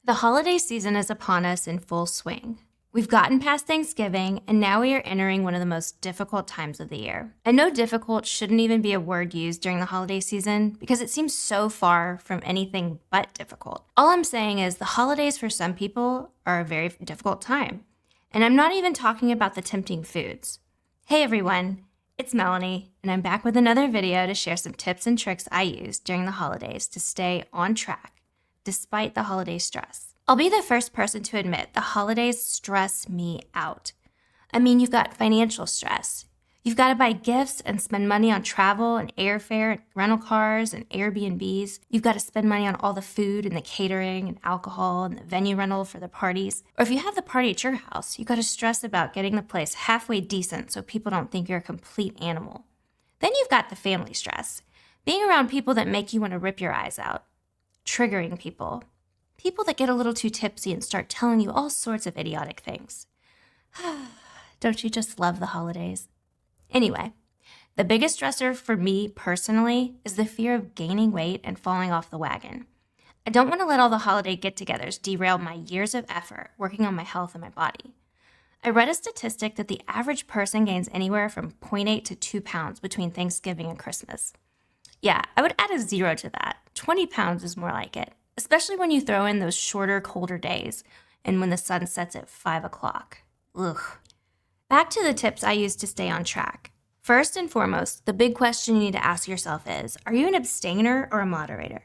The holiday season is upon us in full swing. We've gotten past Thanksgiving, and now we are entering one of the most difficult times of the year. I know difficult shouldn't even be a word used during the holiday season because it seems so far from anything but difficult. All I'm saying is the holidays for some people are a very difficult time. And I'm not even talking about the tempting foods. Hey everyone, it's Melanie, and I'm back with another video to share some tips and tricks I use during the holidays to stay on track despite the holiday stress. I'll be the first person to admit the holidays stress me out. I mean, you've got financial stress. You've got to buy gifts and spend money on travel and airfare, and rental cars and Airbnbs. You've got to spend money on all the food and the catering and alcohol and the venue rental for the parties. Or if you have the party at your house, you've got to stress about getting the place halfway decent so people don't think you're a complete animal. Then you've got the family stress. Being around people that make you want to rip your eyes out. Triggering people. People that get a little too tipsy and start telling you all sorts of idiotic things. Don't you just love the holidays? Anyway, the biggest stressor for me personally is the fear of gaining weight and falling off the wagon. I don't want to let all the holiday get-togethers derail my years of effort working on my health and my body. I read a statistic that the average person gains anywhere from 0.8 to 2 pounds between Thanksgiving and Christmas. Yeah, I would add a 0 to that. 20 pounds is more like it, especially when you throw in those shorter, colder days and when the sun sets at 5 o'clock. Ugh. Back to the tips I use to stay on track. First and foremost, the big question you need to ask yourself is, are you an abstainer or a moderator?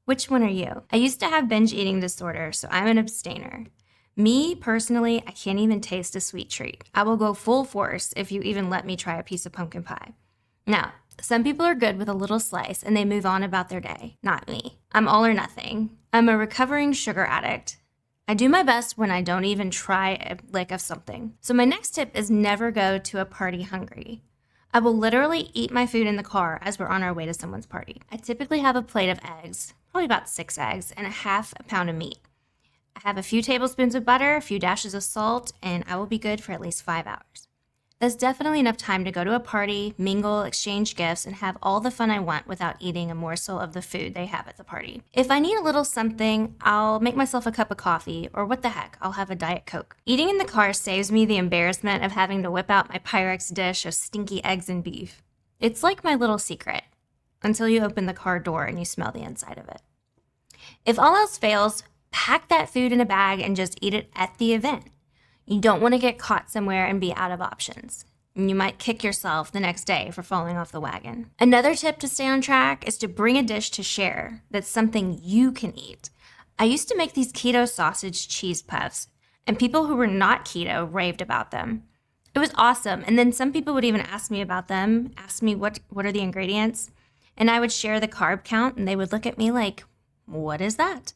Which one are you? I used to have binge eating disorder, so I'm an abstainer. Me, personally, I can't even taste a sweet treat. I will go full force if you even let me try a piece of pumpkin pie. Now, some people are good with a little slice and they move on about their day. Not me. I'm all or nothing. I'm a recovering sugar addict. I do my best when I don't even try a lick of something. So my next tip is never go to a party hungry. I will literally eat my food in the car as we're on our way to someone's party. I typically have a plate of eggs, probably about 6 eggs, and a half a pound of meat. I have a few tablespoons of butter, a few dashes of salt, and I will be good for at least 5 hours. That's definitely enough time to go to a party, mingle, exchange gifts, and have all the fun I want without eating a morsel of the food they have at the party. If I need a little something, I'll make myself a cup of coffee, or what the heck, I'll have a Diet Coke. Eating in the car saves me the embarrassment of having to whip out my Pyrex dish of stinky eggs and beef. It's like my little secret, until you open the car door and you smell the inside of it. If all else fails, pack that food in a bag and just eat it at the event. You don't want to get caught somewhere and be out of options. And you might kick yourself the next day for falling off the wagon. Another tip to stay on track is to bring a dish to share that's something you can eat. I used to make these keto sausage cheese puffs, and people who were not keto raved about them. It was awesome, and then some people would even ask me about them, ask me what are the ingredients, and I would share the carb count, and they would look at me like, what is that?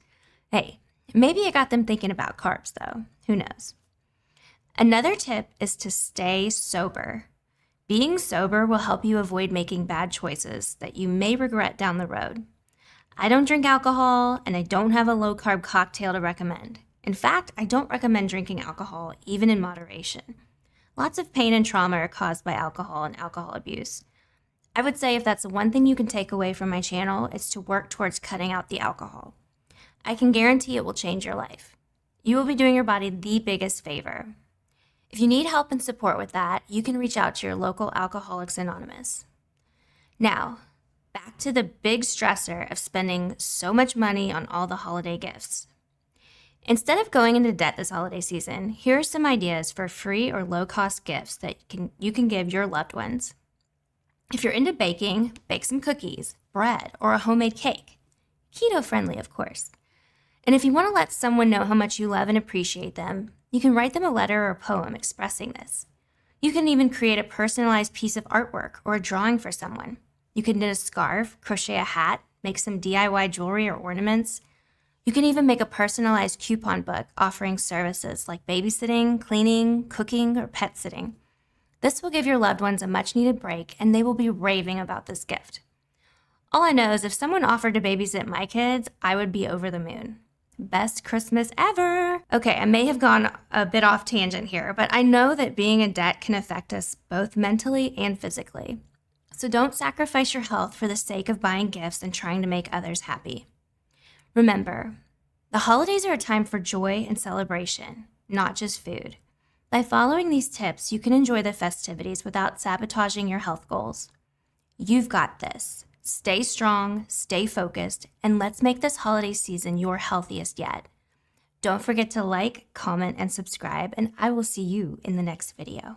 Hey, maybe I got them thinking about carbs though. Who knows? Another tip is to stay sober. Being sober will help you avoid making bad choices that you may regret down the road. I don't drink alcohol, and I don't have a low-carb cocktail to recommend. In fact, I don't recommend drinking alcohol, even in moderation. Lots of pain and trauma are caused by alcohol and alcohol abuse. I would say if that's the one thing you can take away from my channel, it's to work towards cutting out the alcohol. I can guarantee it will change your life. You will be doing your body the biggest favor. If you need help and support with that, you can reach out to your local Alcoholics Anonymous. Now, back to the big stressor of spending so much money on all the holiday gifts. Instead of going into debt this holiday season, here are some ideas for free or low-cost gifts that you can give your loved ones. If you're into baking, bake some cookies, bread, or a homemade cake. Keto-friendly, of course. And if you want to let someone know how much you love and appreciate them, you can write them a letter or a poem expressing this. You can even create a personalized piece of artwork or a drawing for someone. You can knit a scarf, crochet a hat, make some DIY jewelry or ornaments. You can even make a personalized coupon book offering services like babysitting, cleaning, cooking, or pet sitting. This will give your loved ones a much-needed break, and they will be raving about this gift. All I know is if someone offered to babysit my kids, I would be over the moon. Best Christmas ever. Okay, I may have gone a bit off tangent here, but I know that being in debt can affect us both mentally and physically. So don't sacrifice your health for the sake of buying gifts and trying to make others happy. Remember, The holidays are a time for joy and celebration, not just food. By following these tips, you can enjoy the festivities without sabotaging your health goals. You've got this. Stay strong, stay focused, and let's make this holiday season your healthiest yet. Don't forget to like, comment, and subscribe, and I will see you in the next video.